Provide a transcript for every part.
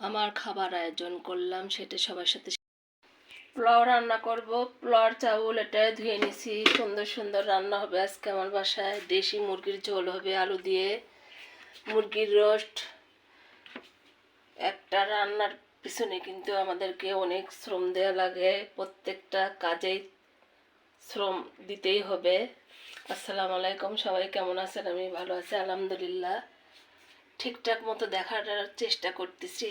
আমার খাবার আয়োজন করলাম, সেটা সবার সাথে পোলাও রান্না করব। পোলাওর চাউল এটা ধুয়ে নিছি, সুন্দর সুন্দর রান্না হবে আজকে আমার বাসায়। দেশি মুরগির ঝোল হবে আলু দিয়ে, মুরগির রোস্ট। একটা রান্নার পিছনে কিন্তু আমাদেরকে অনেক শ্রম দেওয়া লাগে, প্রত্যেকটা কাজেই শ্রম দিতেই হবে। আসসালামু আলাইকুম, সবাই কেমন আছেন? আমি ভালো আছি আলহামদুলিল্লাহ। ঠিকঠাক মতো দেখার চেষ্টা করতেছি।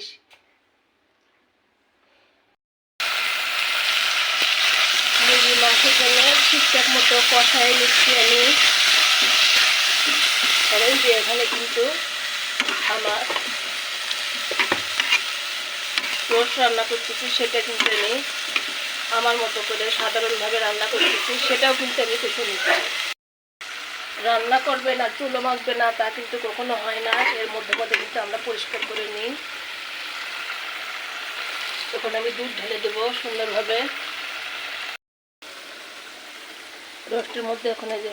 মুরগির মাংসের জন্য ঠিকঠাক মতো কষায় নিচ্ছি আমি। আর এই যে এখানে কিন্তু আমার রোস্ট রান্না করতেছি, সেটা কিন্তু আমি আমার মতো করে সাধারণভাবে রান্না করতেছি, সেটাও কিন্তু আমি কষে নিচ্ছি। রান্না করবে না, চুলো মাখবে না, তা কিন্তু কখনো হয় না। এর মধ্যে মধ্যে কিন্তু আমরা পরিষ্কার করে নিই। তখন আমি দুধ ঢেলে দেবো সুন্দরভাবে রোস্টের মধ্যে। এখন এই যে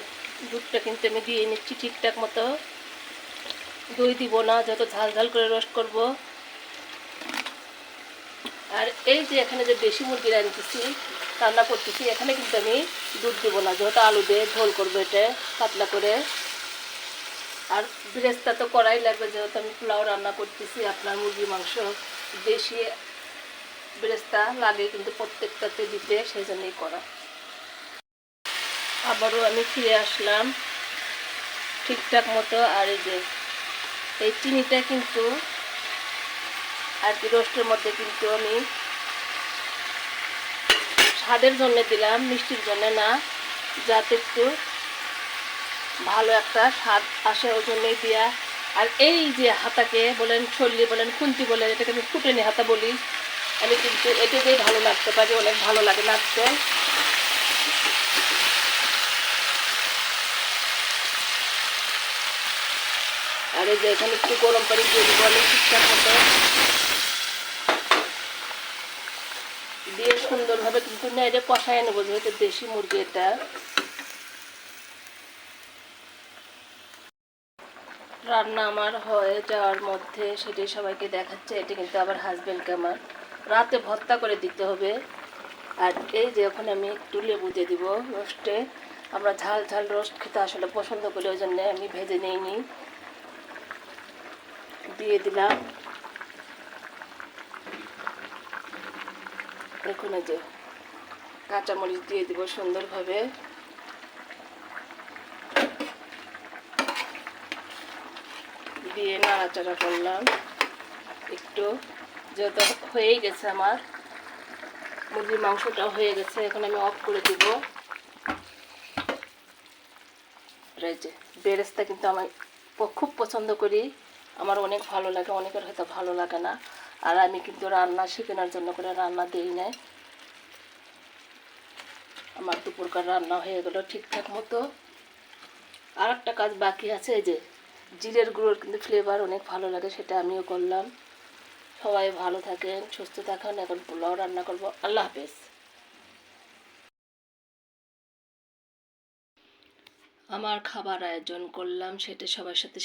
দুধটা কিন্তু আমি দিয়ে নিচ্ছি ঠিকঠাক মতো। দই দিব না, যত ঝাল ঝাল করে রোস্ট করব। আর এই যে এখানে যে দেশি মুরগি রান্না করতেছি, এখানে কিন্তু আমি দুধ দিব না, যেহেতু আলু দিয়ে ঝোল করবো এটা পাতলা করে। আর বেরেস্তা তো করাই লাগবে, যেহেতু আমি পোলাও রান্না করতেছি। আপনার মুরগির মাংস দেশি বেরেস্তা লাগে কিন্তু প্রত্যেকটাতে দিতে, সেই জন্যই করা। আবারও আমি ফিরে আসলাম ঠিকঠাক মতো। আর এই যে এই চিনিটা কিন্তু আর কি রোস্টের মধ্যে কিন্তু আমি স্বাদের জন্য দিলাম, মিষ্টির জন্য না, যাতে একটু ভালো একটা স্বাদ আসে, ওই জন্যই দেওয়া। আর এই যে হাতাকে বলেন, ছল্লি বলেন, খুন্তি বলেন, এটাকে আমি ফুটেনি হাতা বলি আমি, কিন্তু এটা দিয়ে ভালো লাগতে পারি, অনেক ভালো লাগে নাচতে। আর এই যে এখানে একটু গরম পানি দিয়ে দিব আমি ঠিকঠাক মতো দিয়ে সুন্দরভাবে কিন্তু নেড়ে কষায় নেবো, যেহেতু দেশি মুরগি এটা। রান্না আমার হয়ে যাওয়ার মধ্যে সেটাই সবাইকে দেখাচ্ছে। এটা কিন্তু আবার হাজব্যান্ডকে আমার রাতে ভর্তা করে দিতে হবে। আর এই যে এখন আমি একটু লেবু দিয়ে দিব রোস্টে। আমরা ঝাল ঝাল রোস্ট খেতে আসলে পছন্দ করি, ওই জন্য আমি ভেজে নিইনি, দিয়ে দিলাম। এখন এই যে কাঁচামরিচ দিয়ে দিব সুন্দরভাবে। দিয়ে নাড়াচাড়া করলাম একটু, যেহেতু হয়েই গেছে আমার মুরগির মাংসটাও হয়ে গেছে। এখন আমি অফ করে দিব। এই যে বেরেস্তা কিন্তু আমি খুব পছন্দ করি, আমার অনেক ভালো লাগে, অনেকের হয়তো ভালো লাগে না। আর আমি কিন্তু রান্না শেখানোর জন্য করে রান্না দিই না। আমার দুপুরকার রান্না হয়ে গেল ঠিকঠাক মতো। আর একটা কাজ বাকি আছে, এই যে জিরের গুঁড়োর কিন্তু ফ্লেভার অনেক ভালো লাগে, সেটা আমিও করলাম। সবাই ভালো থাকেন, সুস্থ থাকেন। এখন পোলাও রান্না করব। আল্লাহ হাফেজ। আমার খাবার আয়োজন করলাম, সেটা সবার সাথে